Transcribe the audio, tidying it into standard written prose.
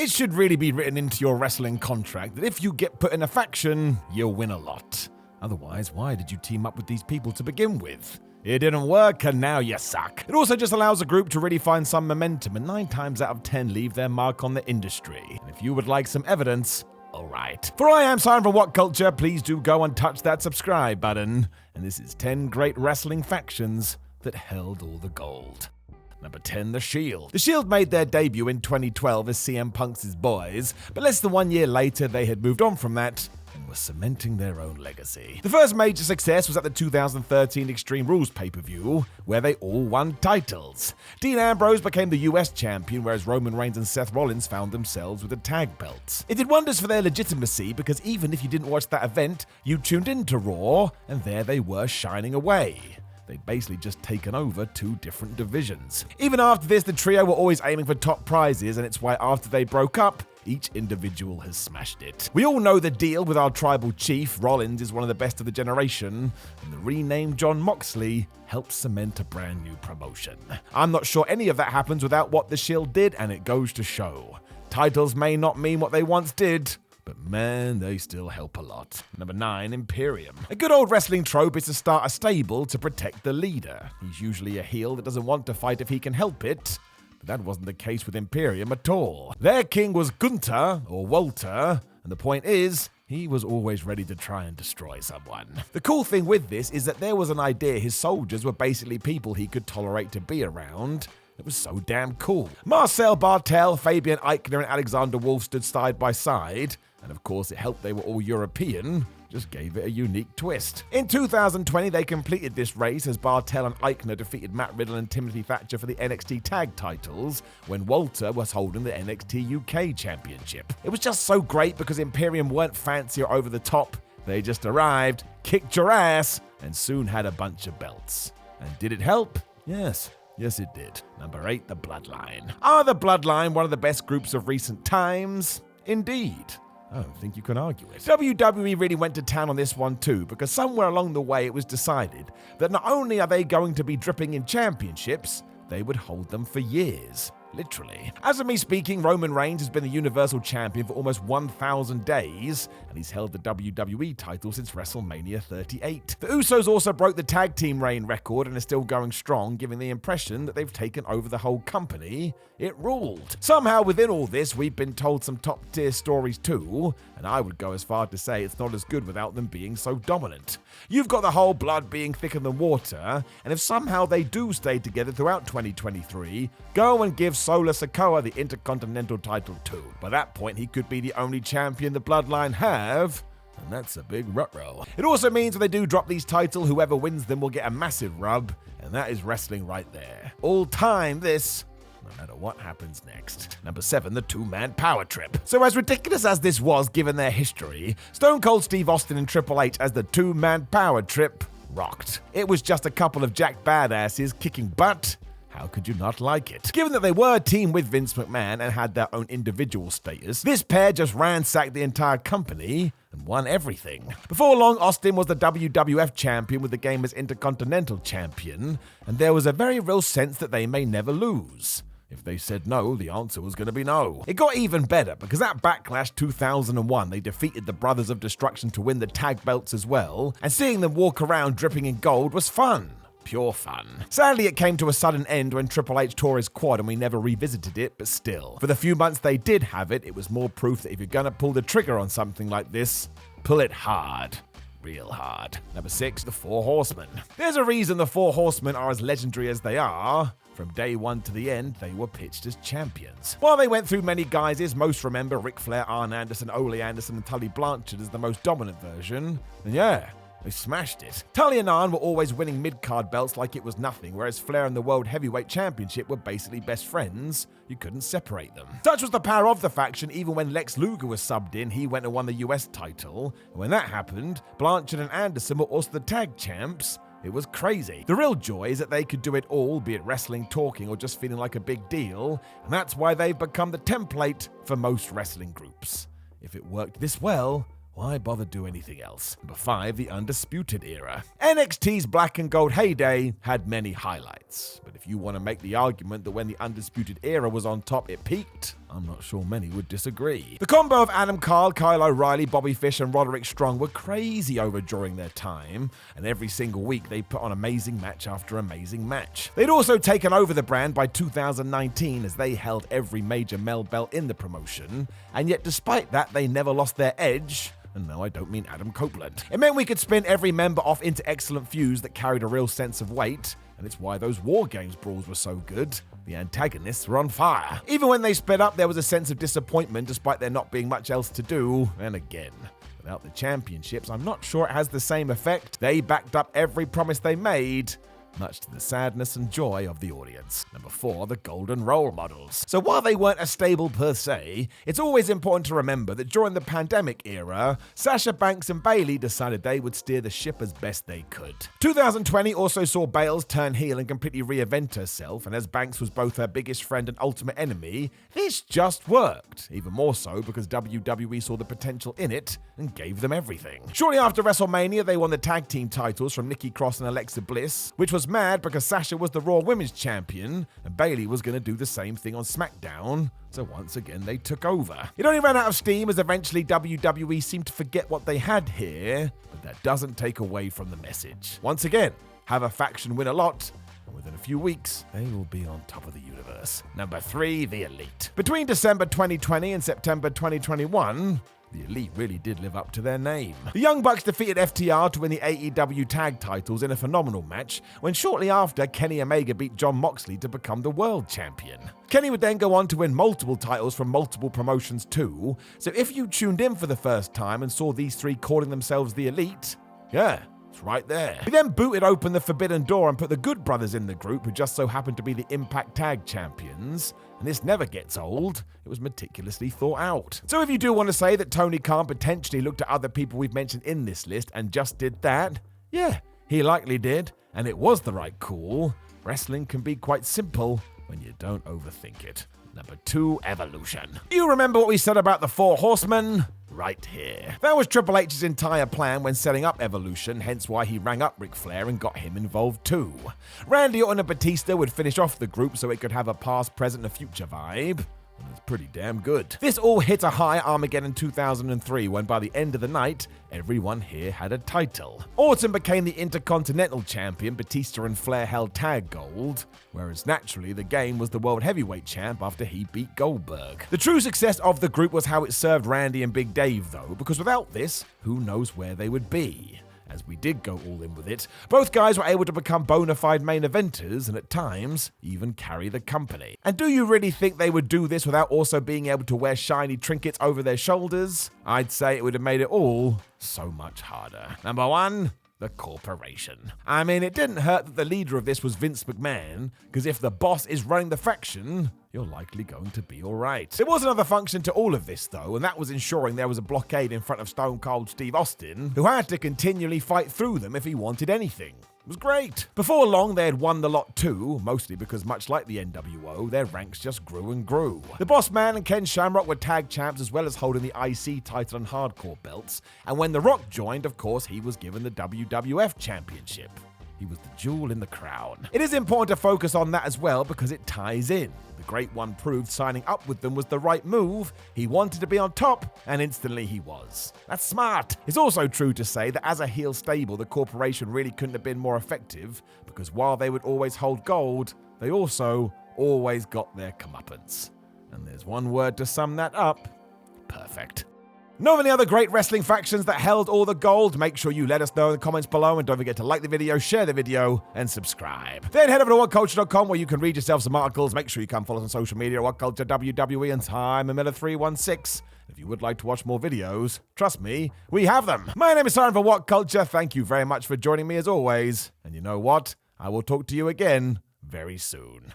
It should really be written into your wrestling contract that if you get put in a faction, you'll win a lot. Otherwise, why did you team up with these people to begin with? It didn't work, and now you suck. It also just allows a group to really find some momentum, and 9 times out of 10 leave their mark on the industry. And if you would like some evidence, alright. For I am Simon from What Culture, please do go and touch that subscribe button. And this is 10 great wrestling factions that held all the gold. Number 10, The Shield. The Shield made their debut in 2012 as CM Punk's boys, but less than 1 year later they had moved on from that and were cementing their own legacy. The first major success was at the 2013 Extreme Rules pay-per-view, where they all won titles. Dean Ambrose became the US champion, whereas Roman Reigns and Seth Rollins found themselves with the tag belts. It did wonders for their legitimacy, because even if you didn't watch that event, you tuned into Raw, and there they were shining away. They'd basically just taken over 2 different divisions. Even after this, the trio were always aiming for top prizes, and it's why after they broke up, each individual has smashed it. We all know the deal with our tribal chief. Rollins is one of the best of the generation, and the renamed Jon Moxley helps cement a brand new promotion. I'm not sure any of that happens without what the Shield did, and it goes to show. Titles may not mean what they once did, but man, they still help a lot. Number 9, Imperium. A good old wrestling trope is to start a stable to protect the leader. He's usually a heel that doesn't want to fight if he can help it. But that wasn't the case with Imperium at all. Their king was Gunther, or Walter, and the point is, he was always ready to try and destroy someone. The cool thing with this is that there was an idea his soldiers were basically people he could tolerate to be around. It was so damn cool. Marcel Bartel, Fabian Eichner, and Alexander Wolf stood side by side, and of course it helped they were all European, just gave it a unique twist. In 2020, they completed this race as Bartel and Eichner defeated Matt Riddle and Timothy Thatcher for the NXT tag titles, when Walter was holding the NXT UK Championship. It was just so great because Imperium weren't fancy or over the top. They just arrived, kicked your ass, and soon had a bunch of belts. And did it help? Yes. Yes, it did. Number 8, The Bloodline. Are the Bloodline one of the best groups of recent times? Indeed. I don't think you can argue it. WWE really went to town on this one too, because somewhere along the way it was decided that not only are they going to be dripping in championships, they would hold them for years. Literally. As of me speaking, Roman Reigns has been the Universal Champion for almost 1,000 days, and he's held the WWE title since WrestleMania 38. The Usos also broke the tag team reign record and are still going strong, giving the impression that they've taken over the whole company. It ruled. Somehow within all this, we've been told some top-tier stories too, and I would go as far to say it's not as good without them being so dominant. You've got the whole blood being thicker than water, and if somehow they do stay together throughout 2023, go and give Solo Sikoa the Intercontinental title too. By that point, he could be the only champion the Bloodline have, and that's a big ruh-roh. It also means when they do drop these titles, whoever wins them will get a massive rub, and that is wrestling right there. All time this, no matter what happens next. Number 7, the 2-man power trip. So as ridiculous as this was given their history, Stone Cold Steve Austin and Triple H as the 2-man power trip rocked. It was just a couple of jacked badasses kicking butt. How could you not like it? Given that they were a team with Vince McMahon and had their own individual status, this pair just ransacked the entire company and won everything. Before long, Austin was the WWF champion with the game as Intercontinental champion, and there was a very real sense that they may never lose. If they said no, the answer was going to be no. It got even better, because at Backlash 2001, they defeated the Brothers of Destruction to win the tag belts as well, and seeing them walk around dripping in gold was fun. Pure fun. Sadly, it came to a sudden end when Triple H tore his quad and we never revisited it, but still. For the few months they did have it, it was more proof that if you're gonna pull the trigger on something like this, pull it hard. Real hard. Number 6, the Four Horsemen. There's a reason the Four Horsemen are as legendary as they are. From day one to the end, they were pitched as champions. While they went through many guises, most remember Ric Flair, Arn Anderson, Ole Anderson, and Tully Blanchard as the most dominant version. And yeah, they smashed it. Tully and Arn were always winning mid-card belts like it was nothing, whereas Flair and the World Heavyweight Championship were basically best friends. You couldn't separate them. Such was the power of the faction, even when Lex Luger was subbed in, he went and won the US title. And when that happened, Blanchard and Anderson were also the tag champs. It was crazy. The real joy is that they could do it all, be it wrestling, talking, or just feeling like a big deal, and that's why they've become the template for most wrestling groups. If it worked this well, why bother do anything else? Number 5, the Undisputed Era. NXT's black and gold heyday had many highlights, but if you want to make the argument that when the Undisputed Era was on top it peaked, I'm not sure many would disagree. The combo of Adam Cole, Kyle O'Reilly, Bobby Fish, and Roderick Strong were crazy over during their time, and every single week they put on amazing match after amazing match. They'd also taken over the brand by 2019 as they held every major male belt in the promotion, and yet despite that they never lost their edge. And no, I don't mean Adam Copeland. It meant we could spin every member off into excellent feuds that carried a real sense of weight, and it's why those War Games brawls were so good. The antagonists were on fire. Even when they split up, there was a sense of disappointment despite there not being much else to do. And again, without the championships, I'm not sure it has the same effect. They backed up every promise they made, much to the sadness and joy of the audience. Number 4, the Golden Role Models. So while they weren't as stable per se, it's always important to remember that during the pandemic era, Sasha Banks and Bayley decided they would steer the ship as best they could. 2020 also saw Bales turn heel and completely reinvent herself, and as Banks was both her biggest friend and ultimate enemy, this just worked. Even more so because WWE saw the potential in it and gave them everything. Shortly after WrestleMania, they won the tag team titles from Nikki Cross and Alexa Bliss, which was mad because Sasha was the Raw Women's Champion and Bayley was going to do the same thing on SmackDown, so once again they took over. It only ran out of steam as eventually WWE seemed to forget what they had here, but that doesn't take away from the message. Once again, have a faction win a lot, and within a few weeks, they will be on top of the universe. Number 3, the Elite. Between December 2020 and September 2021, the Elite really did live up to their name. The Young Bucks defeated FTR to win the AEW tag titles in a phenomenal match, when shortly after, Kenny Omega beat Jon Moxley to become the world champion. Kenny would then go on to win multiple titles from multiple promotions too, so if you tuned in for the first time and saw these three calling themselves the Elite, yeah, it's right there. We then booted open the Forbidden Door and put the Good Brothers in the group, who just so happened to be the Impact Tag Champions. And this never gets old. It was meticulously thought out. So if you do want to say that Tony Khan potentially looked at other people we've mentioned in this list and just did that, yeah, he likely did, and it was the right call. Wrestling can be quite simple when you don't overthink it. Number 2, Evolution. You remember what we said about the Four Horsemen? Right here. That was Triple H's entire plan when setting up Evolution, hence why he rang up Ric Flair and got him involved too. Randy Orton and Batista would finish off the group so it could have a past, present, and future vibe. And it's pretty damn good. This all hit a high Armageddon 2003 when by the end of the night, everyone here had a title. Orton became the Intercontinental Champion, Batista and Flair held Tag Gold, whereas naturally the Game was the World Heavyweight Champ after he beat Goldberg. The true success of the group was how it served Randy and Big Dave though, because without this, who knows where they would be. As we did go all in with it, both guys were able to become bona fide main eventers and at times even carry the company. And do you really think they would do this without also being able to wear shiny trinkets over their shoulders? I'd say it would have made it all so much harder. Number 1, the Corporation. I mean, it didn't hurt that the leader of this was Vince McMahon, because if the boss is running the faction, you're likely going to be alright. There was another function to all of this though, and that was ensuring there was a blockade in front of Stone Cold Steve Austin, who had to continually fight through them if he wanted anything. It was great. Before long, they had won the lot too, mostly because much like the NWO, their ranks just grew and grew. The Boss Man and Ken Shamrock were tag champs as well as holding the IC title and hardcore belts, and when The Rock joined, of course, he was given the WWF Championship. He was the jewel in the crown. It is important to focus on that as well because it ties in. The Great One proved signing up with them was the right move. He wanted to be on top, and instantly he was. That's smart. It's also true to say that as a heel stable, the Corporation really couldn't have been more effective because while they would always hold gold, they also always got their comeuppance. And there's one word to sum that up: perfect. Know of any other great wrestling factions that held all the gold? Make sure you let us know in the comments below, and don't forget to like the video, share the video, and subscribe. Then head over to whatculture.com where you can read yourself some articles. Make sure you come follow us on social media, WhatCulture, WWE, and Time Miller 316. If you would like to watch more videos, trust me, we have them. My name is Simon for What Culture. Thank you very much for joining me as always. And you know what? I will talk to you again very soon.